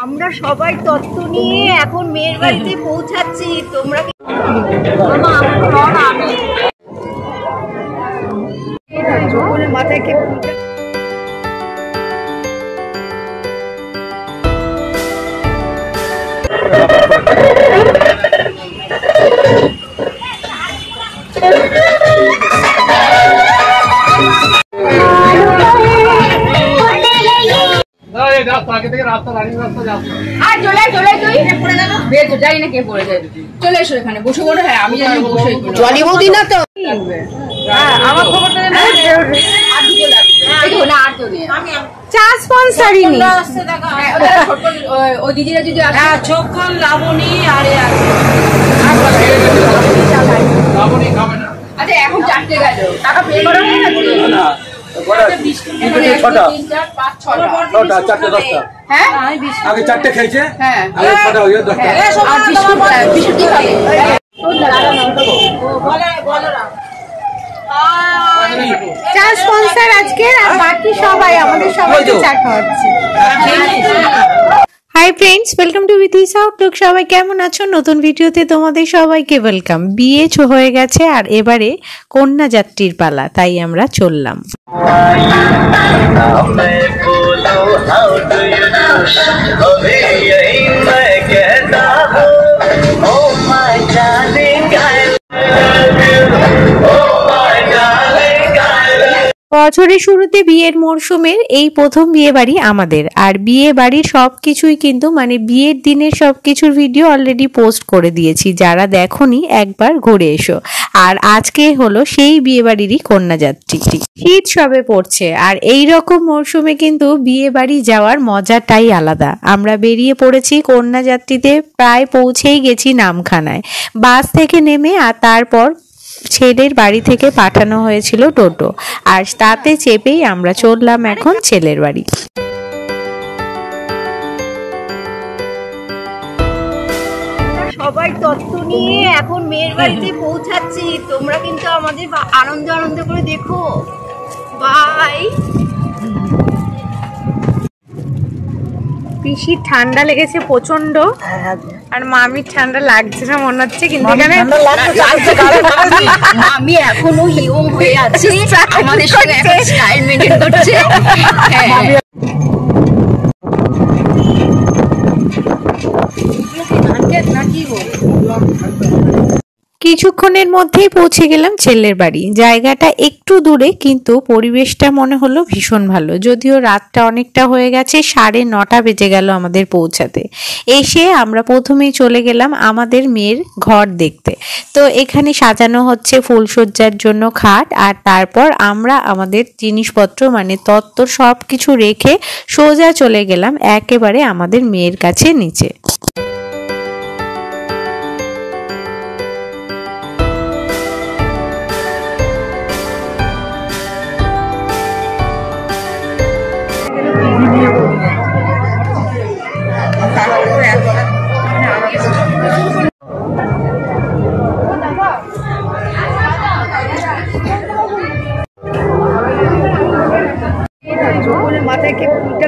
আমরা সবাই তত্ত্ব নিয়ে এখন মেয়ের বাড়িতে পৌঁছাচ্ছি। তোমরা মাথায় কে আগে থেকে রাস্তা রানিং রাস্তা যাচ্ছে আর চলে তুই পড়ে গেল বের যাই না কে পড়ে যায় চলে এসো এখানে বসে পড়ো। হ্যাঁ আমি জানি বসে জলি বৌদি না তো হ্যাঁ আমার খবরটা না আর দুটো লাগবে এই না আর তো নেই আমি চা স্পন্সরই নি আসছে দেখা ওই দিদিরা যদি আসে হ্যাঁ চোখখান লাবণী আরে লাবণী খাবে না। আচ্ছা এখন 4টে গেল টাকা পে করা হয়ে গেছে না হ্যাঁ আগে 4টে খেয়েছে হ্যাঁ আগে 6টা হয়ে 10টা চা স্পন্সর আজকের আর বাকি সবাই আমাদের সবাইকে চা খাওয়াচ্ছে। Hi friends, welcome to Bithi's Outlook. সবাই কেমন আছো? নতুন ভিডিওতে তোমাদের সবাইকে ওয়েলকাম। বিয়ে হয়ে গেছে আর এবারে কন্যা যাত্রীর পালা, তাই আমরা চললাম। বছরের শুরুতে বিয়ের মরশুমের এই প্রথম বিয়ে বাড়ি আমাদের। আর বিয়ে বাড়ির সবকিছুই কিন্তু বিয়ের দিনের সবকিছুর ভিডিও অলরেডি পোস্ট করে দিয়েছি, যারা দেখোনি একবার ঘুরে এসো। আর আজকে হলো সেই বিয়ে বাড়িরই কন্যাযাত্রী। শীত সবে পড়ছে আর এই রকম মরশুমে কিন্তু বিয়ে বাড়ি যাওয়ার মজাটাই আলাদা। আমরা বেরিয়ে পড়েছি কন্যাযাত্রীতে, প্রায় পৌঁছেই গেছি নামখানায়। বাস থেকে নেমে আর তারপর ছেলের বাড়ি থেকে পাঠানো হয়েছিল টোটো, আর তাতে চেপেই আমরা চললাম এখন ছেলের বাড়ি। সবাই তত্ত্ব নিয়ে এখন মেয়ের বাড়িতে পৌঁছাচ্ছি। তোমরা কিন্তু আমাদের আনন্দ করে দেখো। বাই। পিসির ঠান্ডা লেগেছে প্রচন্ড আর মামির ঠান্ডা লাগছে না মনে হচ্ছে, কিন্তু এখানে আমি এখনো ইয়ং হয়ে আছি, আমাদের সঙ্গে এখন স্টাইল মেইনটেইন করছে। কিছুক্ষণের মধ্যেই পৌঁছে গেলাম ছেলের বাড়ি। জায়গাটা একটু দূরে, কিন্তু পরিবেশটা মনে হলো ভীষণ ভালো। যদিও রাতটা অনেকটা হয়ে গেছে, 9:30 বেজে গেল আমাদের পৌঁছাতে। এসে আমরা প্রথমেই চলে গেলাম আমাদের মেয়ের ঘর দেখতে। তো এখানে সাজানো হচ্ছে ফুলসজ্জার জন্য খাট, আর তারপর আমরা আমাদের জিনিসপত্র তত্ত্ব সব কিছু রেখে সোজা চলে গেলাম একেবারে আমাদের মেয়ের কাছে নিচে। মাথায় কে ফুলটা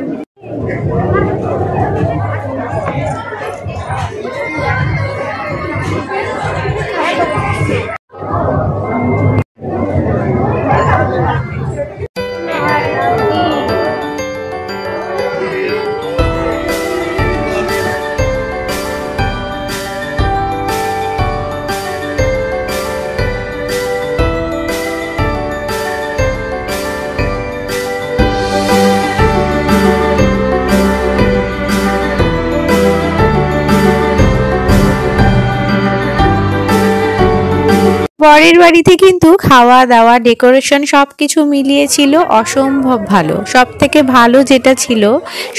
বরের বাড়িতে কিন্তু খাওয়া দাওয়া ডেকোরেশন সবকিছু মিলিয়ে ছিল অসম্ভব ভালো। সব থেকে ভালো যেটা ছিল,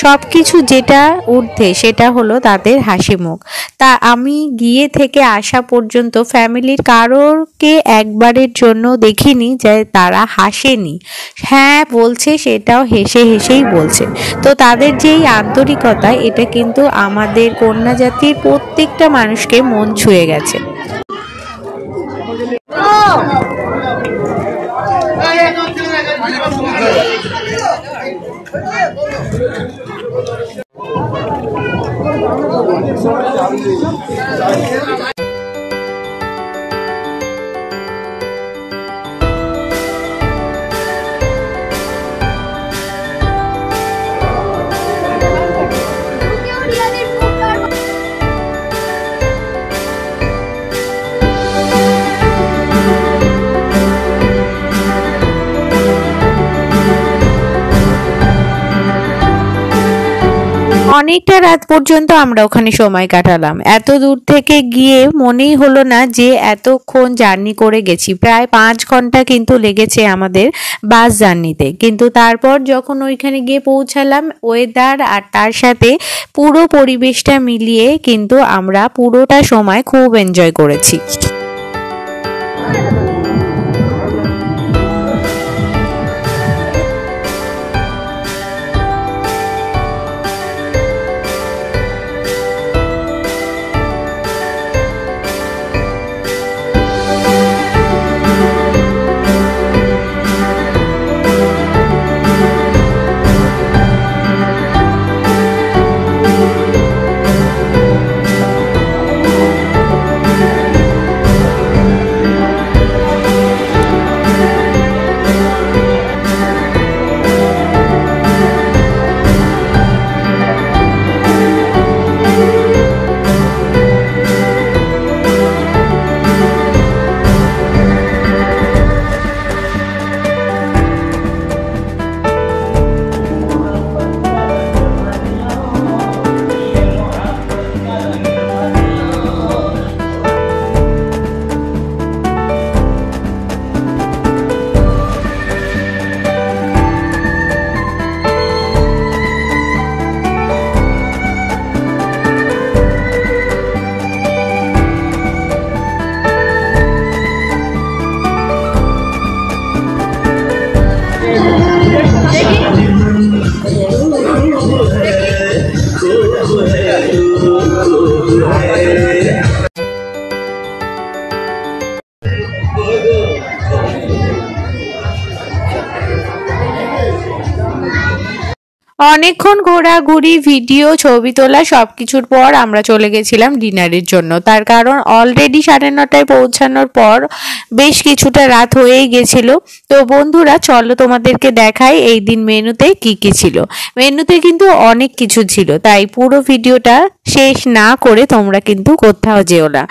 সবকিছু যেটা ঊর্ধ্বে, সেটা হলো তাদের হাসি মুখ। তা আমি গিয়ে থেকে আসা পর্যন্ত ফ্যামিলির কারোরকে একবারের জন্য দেখিনি যে তারা হাসেনি। হ্যাঁ বলছে, সেটাও হেসে হেসেই বলছে। তো তাদের যেই আন্তরিকতা, এটা কিন্তু আমাদের কন্যাজাতির প্রত্যেকটা মানুষকে মন ছুঁয়ে গেছে। অনেকটা রাত পর্যন্ত আমরা ওখানে সময় কাটালাম। এত দূর থেকে গিয়ে মনেই হলো না যে এতক্ষণ জার্নি করে গেছি। প্রায় 5 ঘন্টা কিন্তু লেগেছে আমাদের বাস জার্নিতে। কিন্তু তারপর যখন ওইখানে গিয়ে পৌঁছালাম, ওয়েদার আর তার সাথে পুরো পরিবেশটা মিলিয়ে কিন্তু আমরা পুরোটা সময় খুব এনজয় করেছি। অনেকক্ষণ ঘোরাঘুরি, ভিডিও, ছবি তোলা সবকিছুর পর আমরা চলে গেছিলাম ডিনারের জন্য। তার কারণ অলরেডি 9:30টায় পৌঁছানোর পর বেশ কিছুটা রাত হয়েই গেছিল। তো বন্ধুরা চলো তোমাদেরকে দেখাই এই দিন মেনুতে কি কি ছিল। মেনুতে কিন্তু অনেক কিছু ছিল, তাই পুরো ভিডিওটা শেষ না করে তোমরা কিন্তু কোথাও যেও না।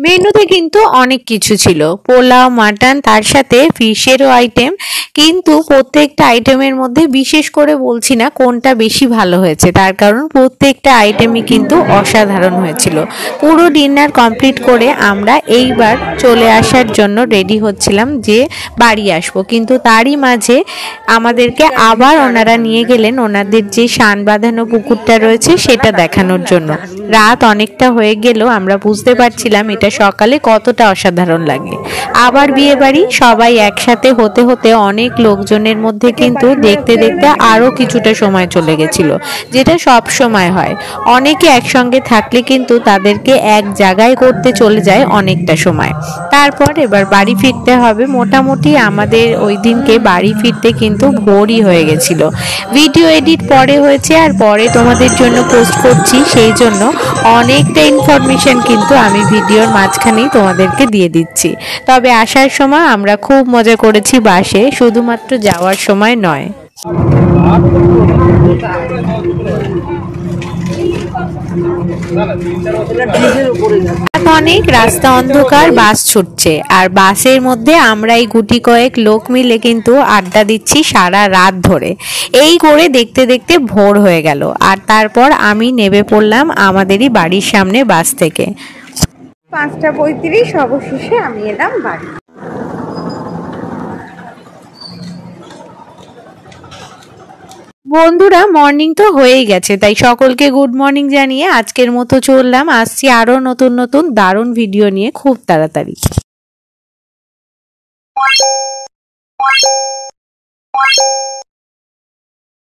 মেনুতে কিন্তু অনেক কিছু ছিল, পোলাও, মাটন, তার সাথে ফিশেরও আইটেম। কিন্তু প্রত্যেকটা আইটেমের মধ্যে বিশেষ করে বলছি না কোনটা বেশি ভালো হয়েছে, তার কারণ প্রত্যেকটা আইটেমই কিন্তু অসাধারণ হয়েছিল। পুরো ডিনার কমপ্লিট করে আমরা এইবার চলে আসার জন্য রেডি হচ্ছিলাম যে বাড়ি আসবো, কিন্তু তারই মাঝে আমাদেরকে আবার ওনারা নিয়ে গেলেন ওনাদের যে শান বাঁধানো পুকুরটা রয়েছে সেটা দেখানোর জন্য। রাত অনেকটা হয়ে গেলেও আমরা বুঝতে পারছিলাম এটা সকালে কতটা অসাধারণ লাগে। আবার বিয়ে বাড়ি, সবাই একসাথে হতে হতে অনেক লোকজনের মধ্যে কিন্তু দেখতে দেখতে আরো কিছুটা সময় চলে গেছিল, যেটা সব সময় হয়। অনেকে একসঙ্গে থাকলে কিন্তু তাদেরকে এক জায়গায় করতে চলে যায় অনেকটা সময়। তারপর এবার বাড়ি ফিরতে হবে। মোটামুটি আমাদের ওই দিনকে বাড়ি ফিরতে কিন্তু ভোরই হয়ে গেছিল। ভিডিও এডিট পরে হয়েছে আর পরে তোমাদের জন্য পোস্ট করছি, সেই জন্য অনেকটা ইনফরমেশন কিন্তু আমি ভিডিওর মাঝখানেই তোমাদেরকে দিয়ে দিচ্ছি। তবে আসার সময় আমরা খুব মজা করেছি বাসে, শুধুমাত্র যাওয়ার সময় নয়। অনেক রাস্তা অন্ধকার, বাস ছুটছে আর বাসের মধ্যে আমরা এই গুটি কয়েক লোক মিলে কিন্তু আড্ডা দিচ্ছি সারা রাত ধরে। এই করে দেখতে দেখতে ভোর হয়ে গেল আর তারপর আমি নেমে পড়লাম আমাদেরই বাড়ির সামনে বাস থেকে। 5:35 অবশেষে আমি এলাম বাড়ি। বন্ধুরা মর্নিং তো হয়েই গেছে, তাই সকলকে গুড মর্নিং জানিয়ে আজকের মতো চললাম। আসছি আরো নতুন নতুন দারুণ ভিডিও নিয়ে খুব তাড়াতাড়ি।